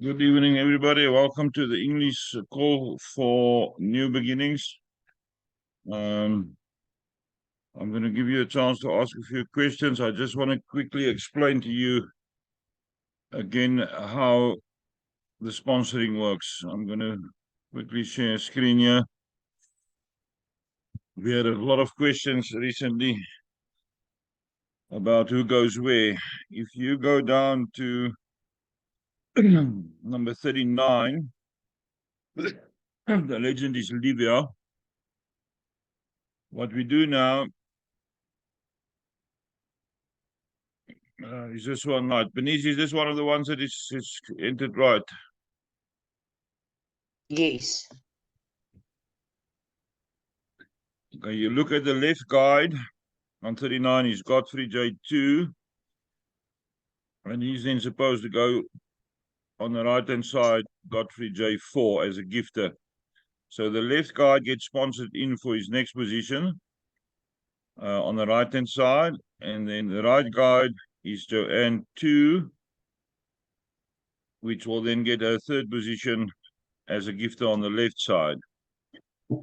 Good evening, everybody. Welcome to the English call for new beginnings. I'm going to give you a chance to ask a few questions. I just want to quickly explain to you again how the sponsoring works. I'm going to quickly share a screen here. We had a lot of questions recently about who goes where. If you go down to number 39, the legend is Livia. What we do now is this one right? Benizi, is this one of the ones that is entered right? Yes. Okay, you look at the left guide on 39 is Godfrey J2, and he's then supposed to go on the right hand side, Godfrey J4 as a gifter. So the left guide gets sponsored in for his next position on the right hand side, and then the right guide is Joanne 2, which will then get her third position as a gifter on the left side,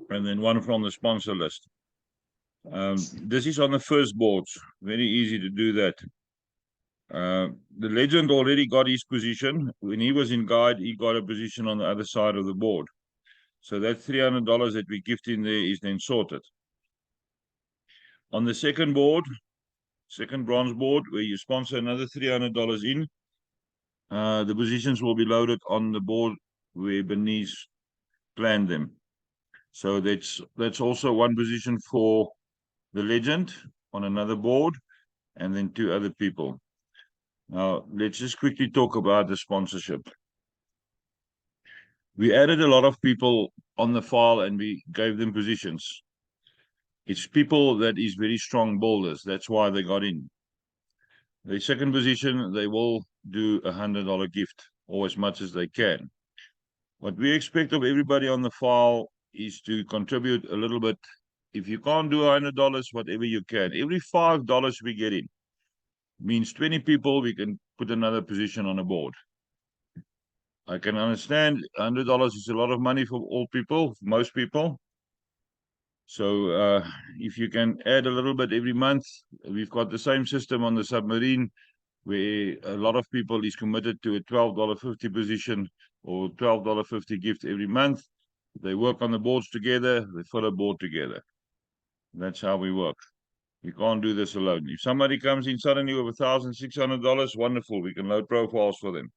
and then one from the sponsor list. This is on the first boards. Very easy to do that. The legend already got his position. When he was in guide, he got a position on the other side of the board. So that $300 that we gift in there is then sorted. On the second board, second bronze board, where you sponsor another $300 in, the positions will be loaded on the board where Bernice planned them. So that's also one position for the legend on another board, and then two other people. Now, let's just quickly talk about the sponsorship. We added a lot of people on the file and we gave them positions. It's people that is very strong bowlers. That's why they got in. The second position, they will do $100 gift, or as much as they can. What we expect of everybody on the file is to contribute a little bit. If you can't do $100, whatever you can. Every $5 we get in means 20 people, we can put another position on a board. I can understand $100 is a lot of money for all people, most people. So if you can add a little bit every month, we've got the same system on the submarine where a lot of people is committed to a $12.50 position or $12.50 gift every month. They work on the boards together, they fill a board together. That's how we work. You can't do this alone. If somebody comes in suddenly with $1,600, wonderful, we can load profiles for them.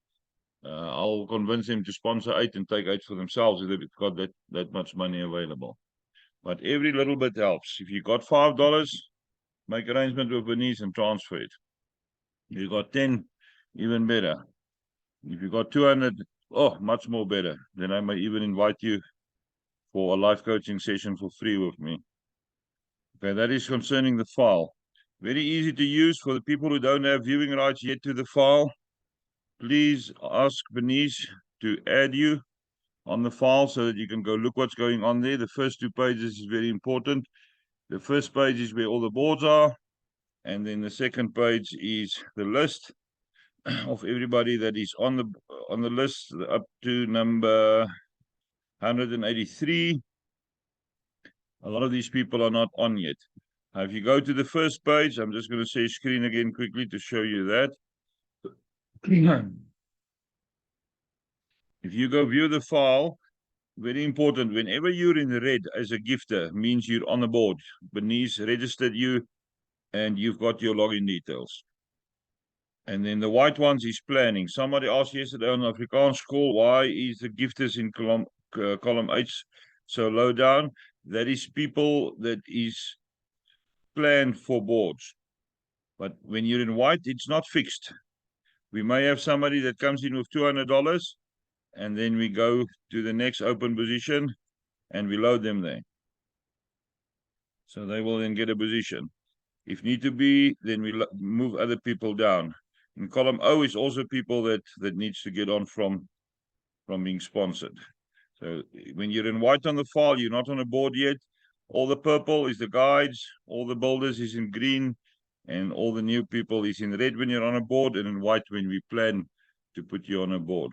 I'll convince them to sponsor 8 and take 8 for themselves if they've got that much money available. But every little bit helps. If you got $5, make arrangement with Bernice and transfer it. If you got 10, even better. If you got 200, oh, much more better. Then I may even invite you for a life coaching session for free with me. Okay, that is concerning the file. Very easy to use for the people who don't have viewing rights yet to the file. Please ask Bernice to add you on the file so that you can go look what's going on there. The first 2 pages is very important. The first page is where all the boards are, and then the second page is the list of everybody that is on the list up to number 183. A lot of these people are not on yet. Now, if you go to the first page, I'm just going to say screen again quickly to show you that. If you go view the file, very important, whenever you're in red as a gifter, means you're on the board. Bernice registered you and you've got your login details. And then the white ones is planning. Somebody asked yesterday on Afrikaans school, why is the gifters in column H so low down? That is people that is planned for boards. But when you're in white, it's not fixed. We may have somebody that comes in with $200, and then we go to the next open position and we load them there. So they will then get a position. If need to be, then we move other people down. In column O is also people that needs to get on from being sponsored. So when you're in white on the file, you're not on a board yet. All the purple is the guides, all the builders is in green, and all the new people is in red when you're on a board, and in white when we plan to put you on a board.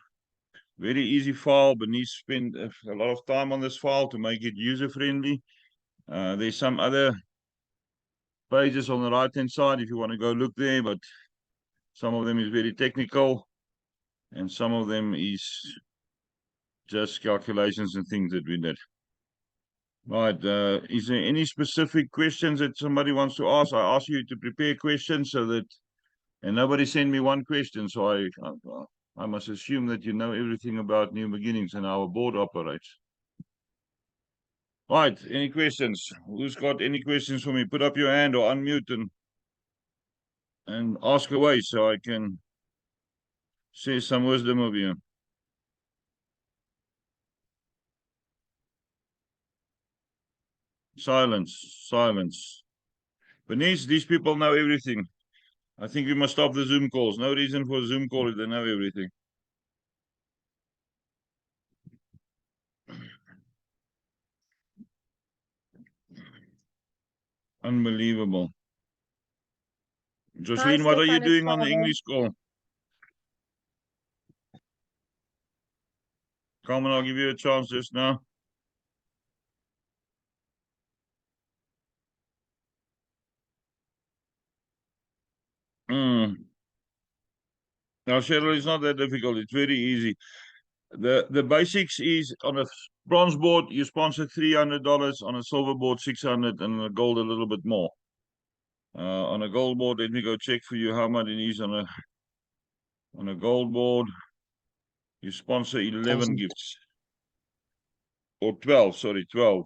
Very easy file. Benice spent a lot of time on this file to make it user-friendly. There's some other pages on the right-hand side if you want to go look there, but some of them is very technical, and some of them is just calculations and things that we did. Right, is there any specific questions that somebody wants to ask? I ask you to prepare questions so that, and nobody send me one question, so I must assume that you know everything about New Beginnings and how our board operates. Right, any questions? Who's got any questions for me? Put up your hand or unmute and ask away so I can share some wisdom of you. Silence, silence. Benice, these people know everything. I think we must stop the Zoom calls. No reason for a Zoom call if they know everything. Unbelievable. Jocelyn, what are you doing on the English call? Carmen, I'll give you a chance just now. Now, Cheryl, it's not that difficult. It's very easy. The basics is on a bronze board, you sponsor $300, on a silver board, 600, and on a gold, a little bit more. On a gold board, let me go check for you how much it is on a gold board. You sponsor 11 gifts. Or 12, sorry, 12.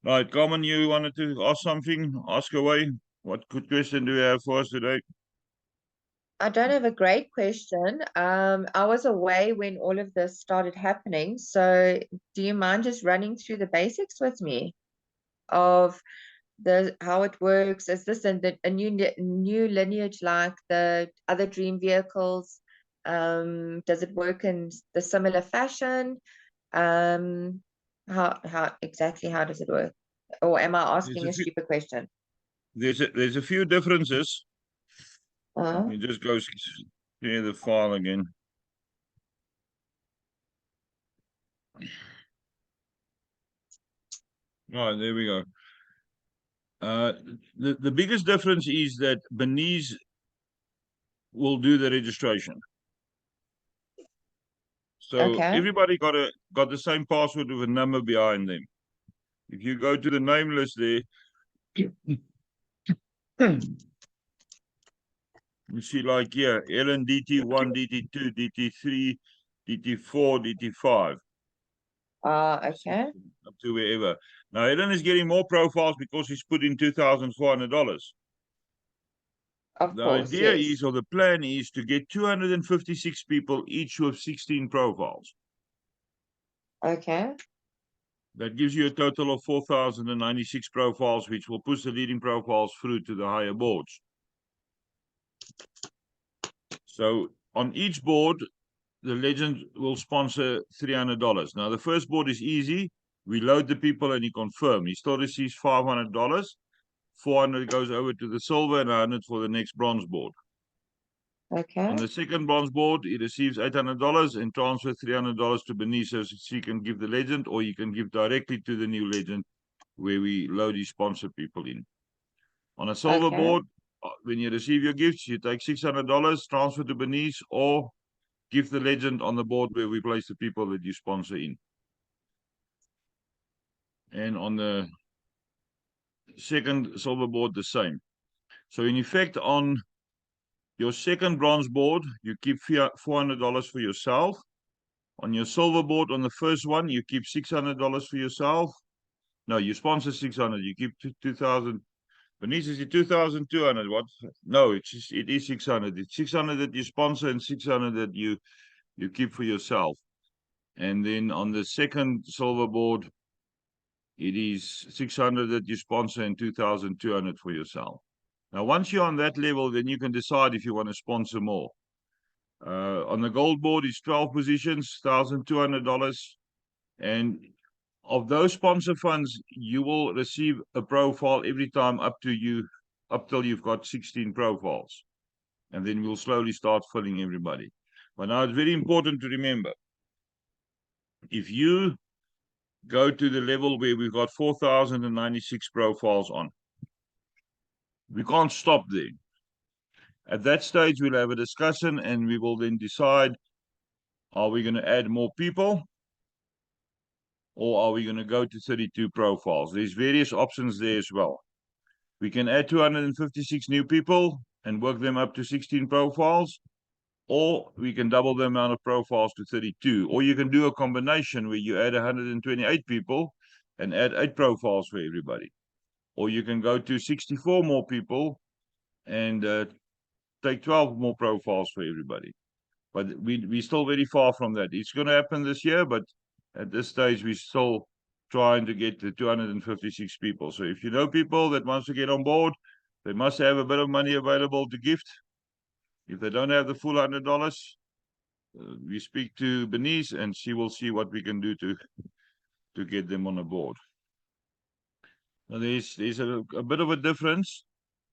Right, Carmen, you wanted to ask something? Ask away. What good question do you have for us today? I don't have a great question. I was away when all of this started happening. So do you mind just running through the basics with me of how it works? Is this a new lineage like the other dream vehicles? Does it work in the similar fashion? How exactly how does it work? Or am I asking a stupid question? There's a few differences. Let me just go share the file again. Right, there we go. The biggest difference is that Benice will do the registration. So everybody got the same password with a number behind them. If you go to the name list there, you see like here, Ellen DT1, DT2, DT3, DT4, DT5. Okay. Up to wherever. Now, Ellen is getting more profiles because he's put in $2,400. The idea is, or the plan is, to get 256 people, each with 16 profiles. Okay. That gives you a total of 4,096 profiles, which will push the leading profiles through to the higher boards. So on each board, the legend will sponsor $300. Now, the first board is easy. We load the people and he confirms. He still receives $500. 400 goes over to the silver and 100 for the next bronze board. Okay. On the second bronze board, he receives $800 and transfers $300 to Benice so she can give the legend, or you can give directly to the new legend where we load his sponsor people in. On a silver board, when you receive your gifts, you take $600, transfer to Benice, or give the legend on the board where we place the people that you sponsor in. And on the second silver board, the same. So in effect, on your second bronze board, you keep $400 for yourself. On your silver board, on the first one, you keep $600 for yourself. No, you sponsor 600. You keep 2,000. Benice is 2,200. What? No, it is 600. It's 600 that you sponsor and 600 that you keep for yourself. And then on the second silver board, it is 600 that you sponsor and 2,200 for yourself. Now, once you're on that level, then you can decide if you want to sponsor more. On the gold board, it's 12 positions, $1,200. And of those sponsor funds, you will receive a profile every time up till you've got 16 profiles. And then we'll slowly start filling everybody. But now it's very important to remember, if you go to the level where we've got 4,096 profiles on, we can't stop there. At that stage, we'll have a discussion and we will then decide, are we going to add more people or are we going to go to 32 profiles? There's various options there as well. We can add 256 new people and work them up to 16 profiles, or we can double the amount of profiles to 32. Or you can do a combination where you add 128 people and add 8 profiles for everybody. Or you can go to 64 more people and take 12 more profiles for everybody. But we're still very far from that. It's going to happen this year, but at this stage, we're still trying to get to 256 people. So if you know people that wants to get on board, they must have a bit of money available to gift. If they don't have the full $100, we speak to Bernice and she will see what we can do to get them on a board. Now there's a bit of a difference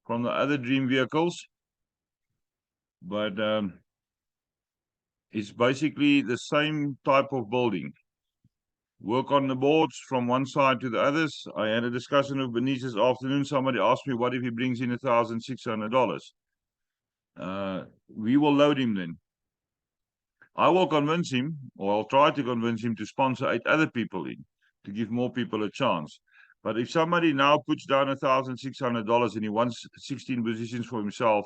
from the other dream vehicles, but it's basically the same type of building. Work on the boards from one side to the others. I had a discussion with Bernice this afternoon. Somebody asked me, what if he brings in $1,600? We will load him then. I will convince him, or I'll try to convince him to sponsor 8 other people in, to give more people a chance. But if somebody now puts down $1,600 and he wants 16 positions for himself,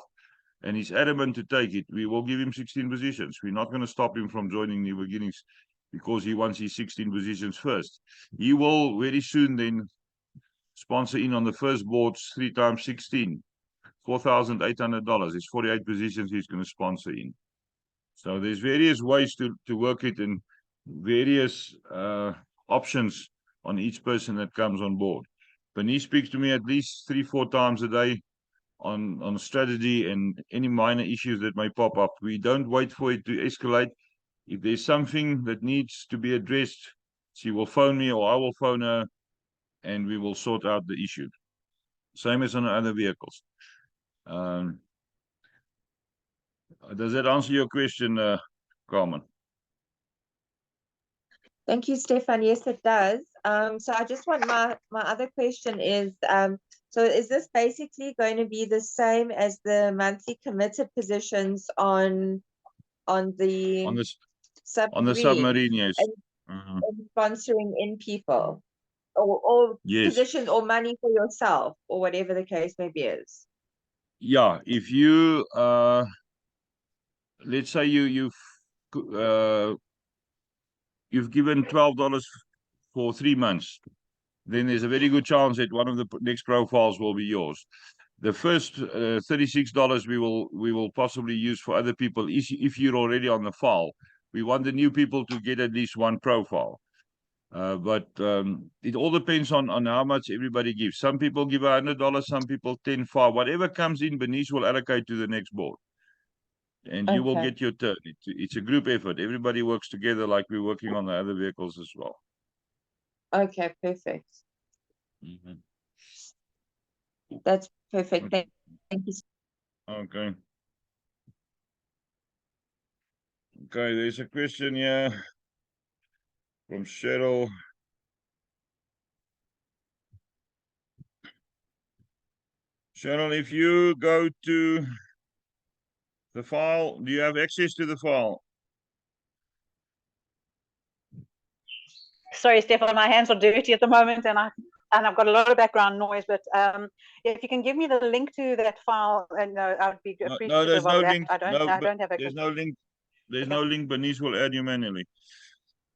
and he's adamant to take it, we will give him 16 positions. We're not going to stop him from joining New Beginnings because he wants his 16 positions first. He will very soon then sponsor in on the first boards 3 times 16, $4,800. It's 48 positions he's going to sponsor in. So there's various ways to work it and various options on each person that comes on board. Bernice speaks to me at least 3-4 times a day on strategy and any minor issues that may pop up. We don't wait for it to escalate. If there's something that needs to be addressed, she will phone me or I will phone her and we will sort out the issue. Same as on other vehicles. Does that answer your question, Carmen? Thank you, Stefan. Yes, it does. So I just want my other question is, so is this basically going to be the same as the monthly committed positions on the submarine, yes. And sponsoring in people or yes. positions or money for yourself or whatever the case may be is? Yeah, if you let's say you've given $12 for 3 months, then there's a very good chance that one of the next profiles will be yours. The first $36 we will possibly use for other people if you're already on the file. We want the new people to get at least one profile. But it all depends on how much everybody gives. Some people give $100, some people 10, 5. Whatever comes in, Bernice will allocate to the next board. And you will get your turn. It's a group effort. Everybody works together like we're working on the other vehicles as well. Okay, perfect. That's perfect. Thank you. Okay. Okay, there's a question here from Cheryl. Cheryl, if you go to the file, do you have access to the file? Sorry, Stefan, my hands are dirty at the moment and I've got a lot of background noise, but if you can give me the link to that file, and I would be appreciative. No, there's no link. I don't have there's no link. There's no link. Bernice will add you manually.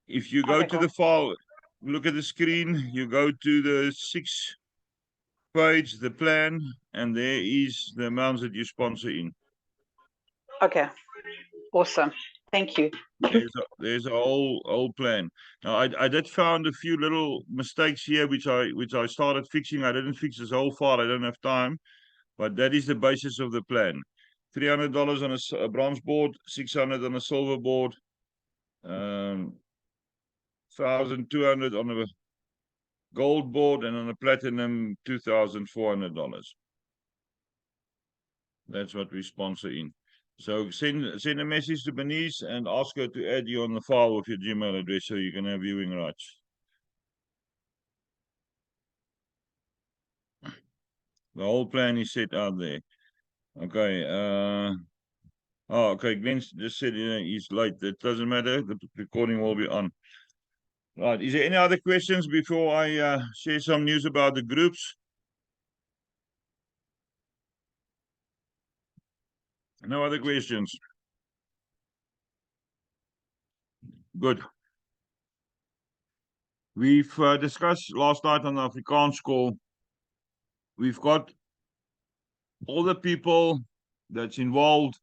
If you go to cool. the file, look at the screen, you go to the 6th page, the plan, and there is the amounts that you sponsor in. Okay, awesome. Thank you. There's a whole plan. Now I did found a few little mistakes here which I started fixing. I didn't fix this whole file. I don't have time, but that is the basis of the plan. $300 on a bronze board, $600 on a silver board, $1,200 on a gold board, and on a platinum $2,400. That's what we sponsor in. So send a message to Bernice and ask her to add you on the file with your Gmail address so you can have viewing rights. The whole plan is set out there. Okay. Oh, okay. Glenn just said he's late. That doesn't matter. The recording will be on. Right. Is there any other questions before I share some news about the groups? No other questions. Good. We've discussed last night on the Afrikaans call. We've got all the people that's involved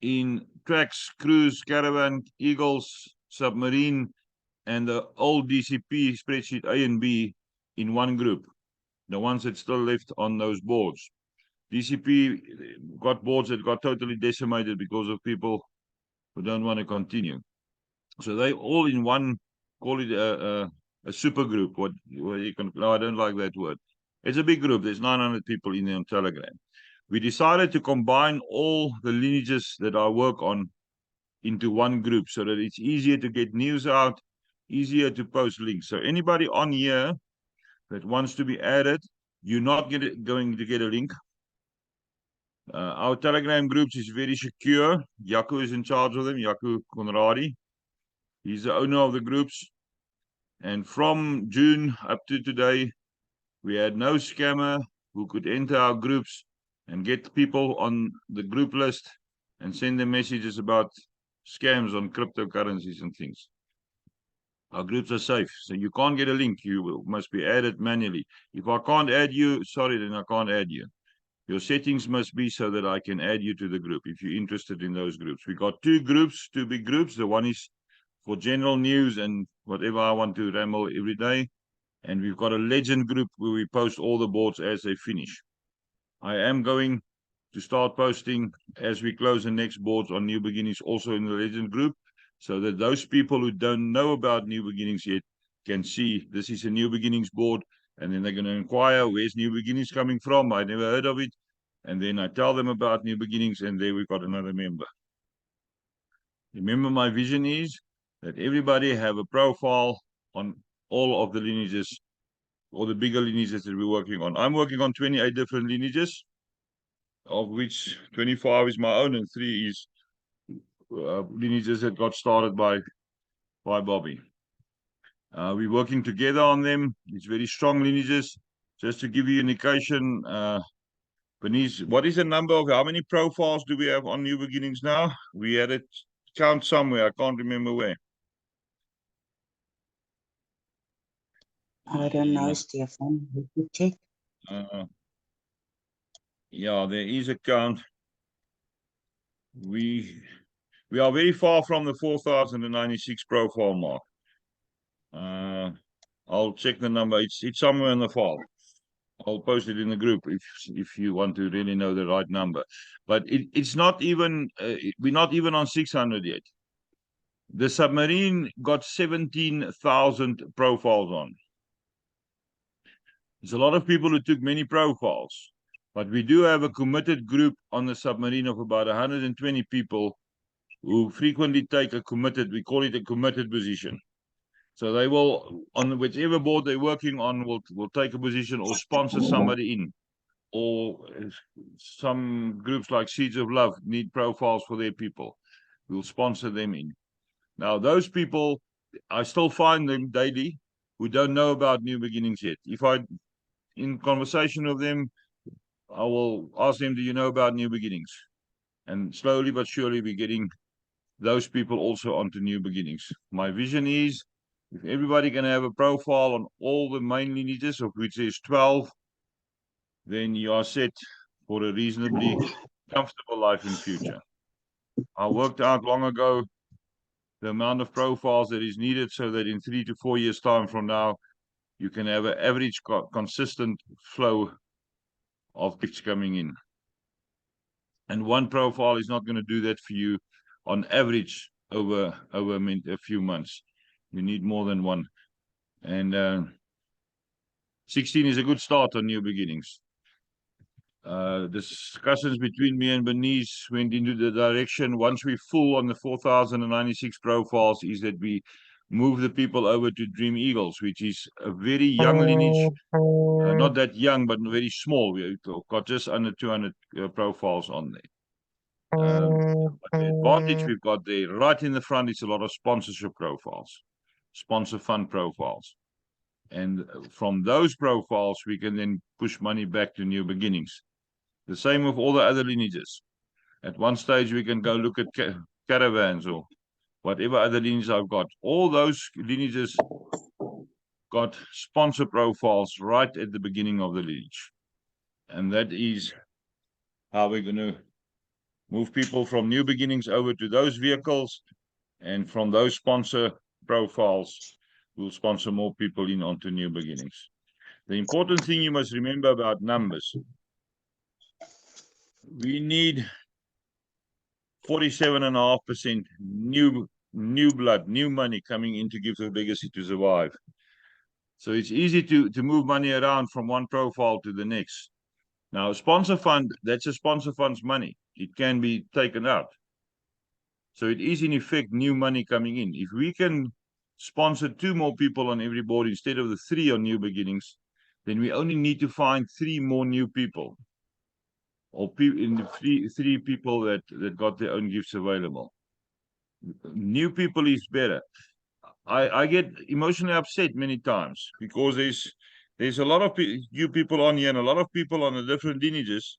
in tracks, cruise, caravan, Eagles, submarine, and the old DCP spreadsheet A and B in one group. The ones that still left on those boards. DCP got boards that got totally decimated because of people who don't want to continue. So they all in one, call it a super group. What you can? No, I don't like that word. It's a big group. There's 900 people in there on Telegram. We decided to combine all the lineages that I work on into one group so that it's easier to get news out, easier to post links. So anybody on here that wants to be added, you're not going to get a link. Our Telegram groups is very secure. Jaco is in charge of them, Jaco Conradi. He's the owner of the groups. And from June up to today, we had no scammer who could enter our groups and get people on the group list and send them messages about scams on cryptocurrencies and things. Our groups are safe, so you can't get a link. You must be added manually. If I can't add you, sorry, then I can't add you. Your settings must be so that I can add you to the group if you're interested in those groups. We got two groups, two big groups. The one is for general news and whatever I want to ramble every day. And we've got a legend group where we post all the boards as they finish. I am going to start posting as we close the next boards on New Beginnings also in the legend group, so that those people who don't know about New Beginnings yet can see this is a New Beginnings board, and then they're going to inquire, where's New Beginnings coming from? I never heard of it. And then I tell them about New Beginnings, and there we've got another member. Remember, my vision is that everybody have a profile on all of the lineages, or the bigger lineages that we're working on. I'm working on 28 different lineages, of which 25 is my own and 3 is lineages that got started by Bobby. We're working together on them. It's very strong lineages. Just to give you an indication, Bernice, what is the number of how many profiles do we have on New Beginnings now? We had it count somewhere. I can't remember where. I don't know, Stefan. Let me check. Yeah, there is a count. We are very far from the 4,096 profile mark. I'll check the number. It's somewhere in the file. I'll post it in the group if you want to really know the right number. But it's not even we're not even on 600 yet. The submarine got 17,000 profiles on. There's a lot of people who took many profiles, but we do have a committed group on the submarine of about 120 people who frequently take a committed, we call it a committed position. So they will, on whichever board they're working on, will take a position or sponsor somebody in. Or some groups like Seeds of Love need profiles for their people. We'll sponsor them in. Now, those people, I still find them daily who don't know about New Beginnings yet. If I, in conversation with them, I will ask them, do you know about New Beginnings? And slowly but surely we're getting those people also onto New Beginnings. My vision is, if everybody can have a profile on all the main lineages, of which there's 12, then you are set for a reasonably comfortable life in future. I worked out long ago the amount of profiles that is needed so that in 3 to 4 years' time from now, you can have an average consistent flow of gifts coming in. And one profile is not going to do that for you on average over a few months. You need more than one. And 16 is a good start on New Beginnings. discussions between me and Bernice went into the direction, once we full on the 4,096 profiles, is that we move the people over to Dream Eagles, which is a very young lineage. Not that young, but very small. We've got just under 200 profiles on there. But the advantage we've got there, right in the front, is a lot of sponsorship profiles, sponsor fund profiles. And from those profiles, we can then push money back to New Beginnings. The same with all the other lineages. At one stage, we can go look at caravans or whatever other lineages I've got. All those lineages got sponsor profiles right at the beginning of the lineage. And that is how we're going to move people from New Beginnings over to those vehicles. And from those sponsor profiles, we'll sponsor more people in onto New Beginnings. The important thing you must remember about numbers, we need 47.5% new blood, new money coming in to Gift of Legacy to survive. So it's easy to move money around from one profile to the next. Now, a sponsor fund, that's a sponsor fund's money. It can be taken out. So it is in effect new money coming in. If we can sponsor 2 more people on every board instead of the 3 on New Beginnings, then we only need to find 3 more new people. Or in the 3 people that got their own gifts available. New people is better. I get emotionally upset many times because there's a lot of new people on here and a lot of people on the different lineages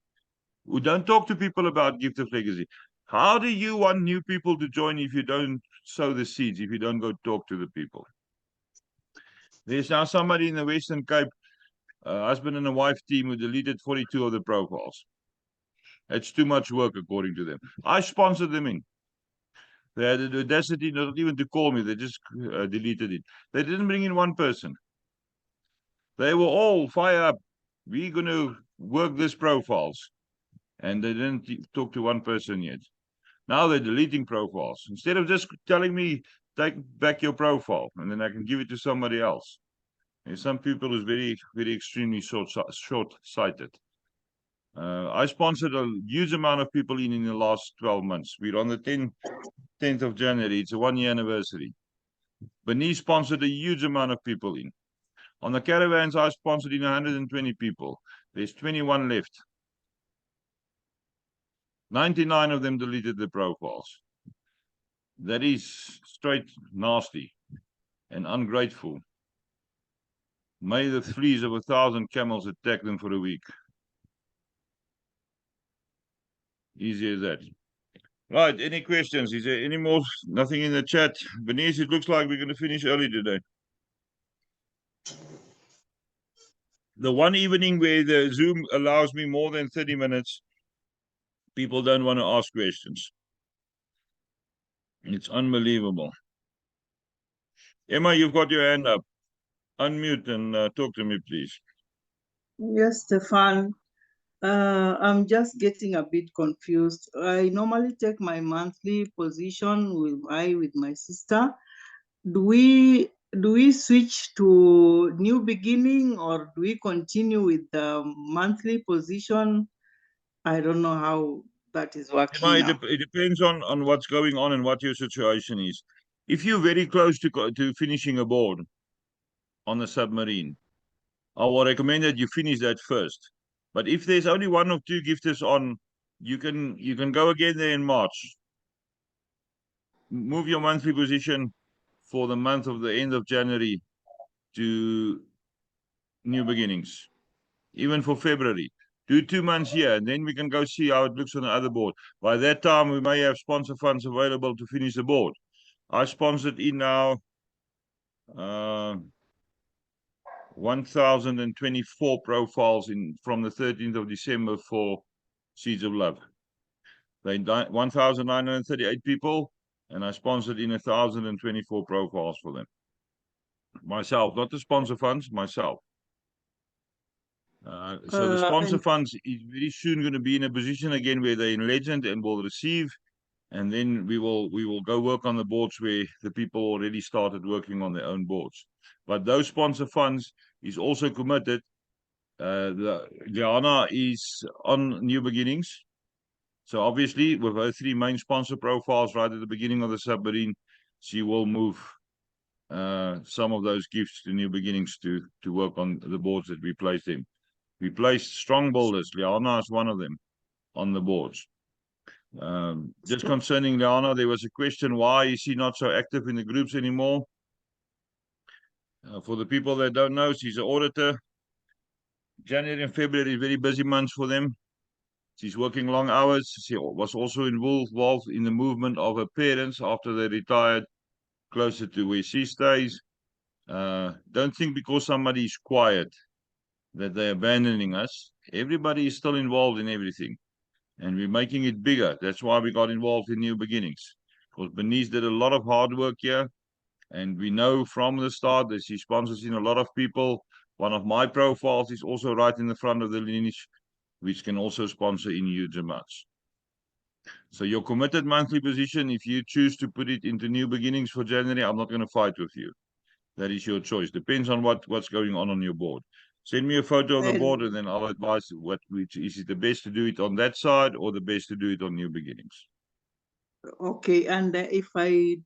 who don't talk to people about Gift of Legacy. How do you want new people to join if you don't sow the seeds, if you don't go talk to the people? There's now somebody in the Western Cape, husband and a wife team, who deleted 42 of the profiles. It's too much work, according to them. I sponsored them in. They had the audacity not even to call me. They just deleted it. They didn't bring in one person. They were all fire up. We're going to work these profiles. And they didn't talk to one person yet. Now they're deleting profiles. Instead of just telling me, take back your profile, and then I can give it to somebody else. There's some people who's very, very extremely short-sighted. I sponsored a huge amount of people in the last 12 months. We're on the 10th of January. It's a 1-year anniversary. Bernice sponsored a huge amount of people in. On the caravans, I sponsored in 120 people. There's 21 left. 99 of them deleted the profiles. That is straight nasty and ungrateful. May the fleas of 1,000 camels attack them for a week. Easy as that. Right, any questions? Is there any more? Nothing in the chat. Bernice, it looks like we're going to finish early today. The one evening where the Zoom allows me more than 30 minutes, people don't want to ask questions. It's unbelievable. Emma, you've got your hand up. Unmute and talk to me, please. Yes, Stefan. I'm just getting a bit confused. I normally take my monthly position with my sister. Do we switch to New Beginning, or do we continue with the monthly position? I don't know how that is working. Emma, it depends on what's going on and what your situation is. If you're very close to finishing a board on the submarine, I will recommend that you finish that first. But if there's only 1 or 2 gifters on, you can go again there in March. Move your monthly position for the month of the end of January to New Beginnings. Even for February. Do 2 months here, and then we can go see how it looks on the other board. By that time, we may have sponsor funds available to finish the board. I sponsored in now 1,024 profiles from the 13th of December for Seeds of Love. They 1,938 people, and I sponsored in 1,024 profiles for them. Myself, not the sponsor funds, myself. So the sponsor funds is very soon going to be in a position again where they're in Legend and will receive, and then we will go work on the boards where the people already started working on their own boards. But those sponsor funds is also committed Liana is on New Beginnings. So obviously, with her 3 main sponsor profiles right at the beginning of the submarine, she will move some of those gifts to New Beginnings to work on the boards that we placed in. We placed strong builders. Liana is one of them on the boards. Just concerning Liana, there was a question, why is she not so active in the groups anymore? For the people that don't know, she's an auditor. January and February is very busy months for them. She's working long hours. She was also involved in the movement of her parents after they retired closer to where she stays. Don't think because somebody is quiet that they're abandoning us. Everybody is still involved in everything. And we're making it bigger. That's why we got involved in New Beginnings. Because Bernice did a lot of hard work here. And we know from the start that she sponsors in a lot of people. One of my profiles is also right in the front of the lineage, which can also sponsor in huge amounts. So your committed monthly position, if you choose to put it into New Beginnings for January, I'm not going to fight with you. That is your choice. Depends on what's going on your board. Send me a photo of the board and then I'll advise which is it the best to do it on that side or the best to do it on New Beginnings. Okay, and if I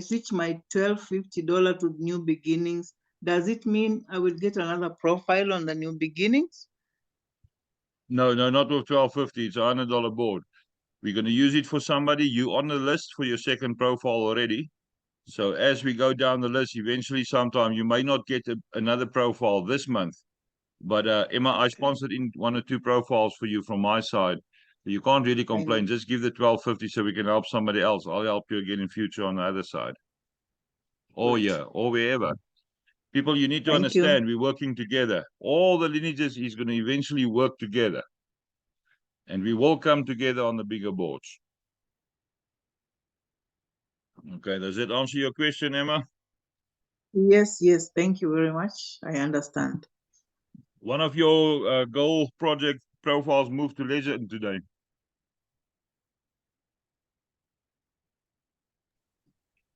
switch my $12.50 to New Beginnings, does it mean I will get another profile on the New Beginnings? No, not with $12.50. It's a $100 board. We're going to use it for somebody. You on the list for your second profile already. So as we go down the list, eventually sometime you may not get another profile this month. But Emma, I sponsored in 1 or 2 profiles for you from my side. You can't really complain. Just give the $12.50 so we can help somebody else. I'll help you again in future on the other side. Or yeah, or wherever. People, you need to understand, we're working together. All the lineages is going to eventually work together. And we will come together on the bigger boards. Okay, does that answer your question, Emma? Yes, thank you very much. I understand. One of your goal project profiles moved to Legend today.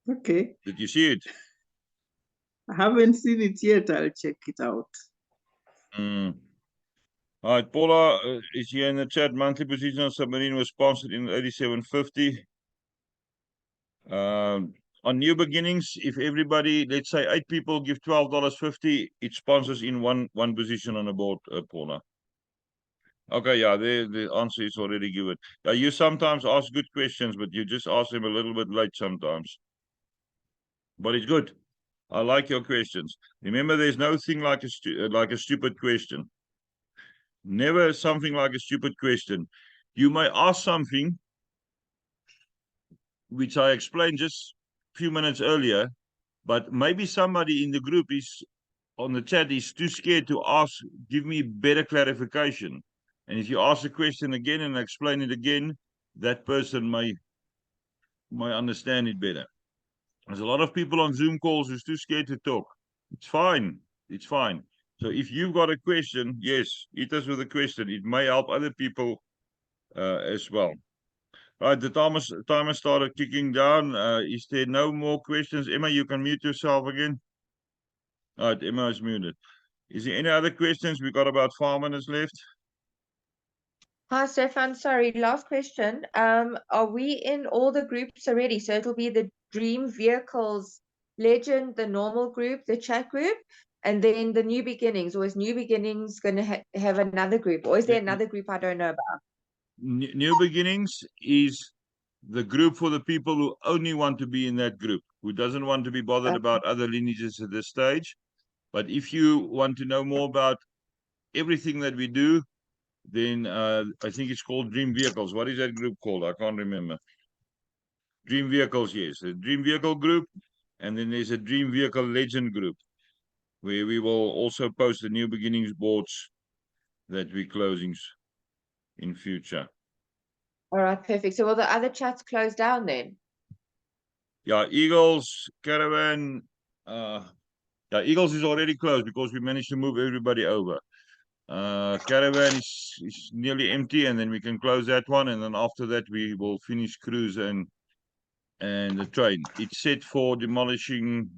Okay. Did you see it? I haven't seen it yet. I'll check it out. All right, Paula is here in the chat. Monthly position on submarine was sponsored in 8750. On New Beginnings, if everybody, let's say 8 people give $12.50, it sponsors in one position on the board, Paula. Okay, yeah, the answer is already given. You sometimes ask good questions, but you just ask them a little bit late sometimes. But it's good. I like your questions. Remember, there's no thing like a stupid question. Never something like a stupid question. You may ask something which I explained just a few minutes earlier, but maybe somebody in the group is on the chat is too scared to ask, give me better clarification. And if you ask the question again and explain it again, that person may understand it better. There's a lot of people on Zoom calls who's too scared to talk. It's fine. It's fine. So if you've got a question, yes, hit us with a question. It may help other people as well. Right, the timer started kicking down. Is there no more questions? Emma, you can mute yourself again. All right, Emma is muted. Is there any other questions? We got about 5 minutes left. Hi, Stefan. Sorry, last question. Are we in all the groups already? So it'll be the Dream Vehicles Legend, the normal group, the chat group, and then the New Beginnings. Or is New Beginnings going to have another group? Or is there another group I don't know about? New Beginnings is the group for the people who only want to be in that group, who doesn't want to be bothered about other lineages at this stage. But if you want to know more about everything that we do, then I think it's called Dream Vehicles. What is that group called? I can't remember. Dream Vehicles, yes. A Dream Vehicle group. And then there's a Dream Vehicle Legend group, where we will also post the New Beginnings boards that we're closing in future. All right, perfect. So will the other chats close down then? Yeah, Eagles, Caravan. Yeah, Eagles is already closed because we managed to move everybody over. Caravan is nearly empty, and then we can close that one, and then after that we will finish Cruise and the train. It's set for demolishment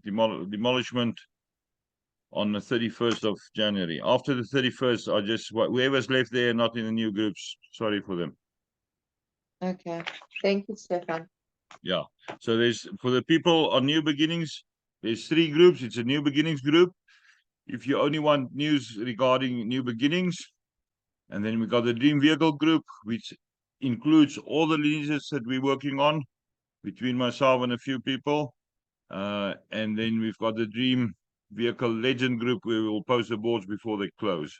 on the 31st of January. After the 31st, I just whoever's left there not in the new groups. Sorry for them. Okay. Thank you, Stefan. Yeah. So there's for the people on New Beginnings, there's 3 groups. It's a New Beginnings group. If you only want news regarding New Beginnings, and then we got the Dream Vehicle group, which includes all the leases that we're working on between myself and a few people. And then we've got the Dream Vehicle Legend group where we will post the boards before they close,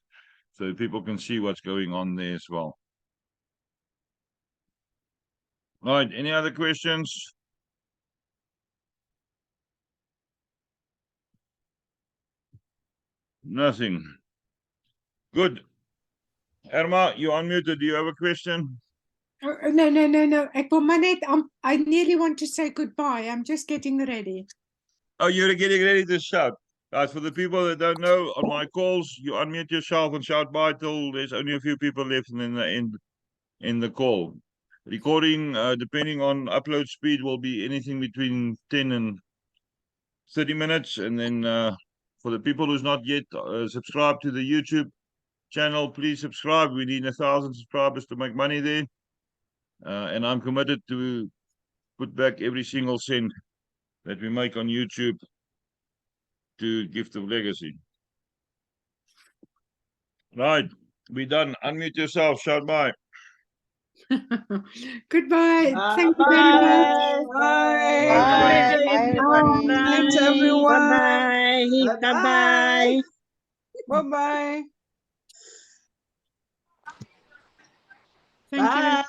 so people can see what's going on there as well. All right, any other questions? Nothing. Good. Irma, you unmuted. Do you have a question? No. Ek wil maar net, I nearly want to say goodbye. I'm just getting ready. Oh, you're getting ready to shout. Guys, for the people that don't know, on my calls, you unmute yourself and shout bye till there's only a few people left in the call. Recording, depending on upload speed, will be anything between 10 and 30 minutes. And then for the people who's not yet subscribed to the YouTube channel, please subscribe. We need 1,000 subscribers to make money there. And I'm committed to put back every single cent that we make on YouTube to Gift of Legacy. Right, we're done. Unmute yourself, shout bye. Goodbye. Thank you very much. Bye. Bye, Bye, everybody. Thanks, everyone. Bye-bye. Bye-bye. Bye-bye. Thank you. Bye.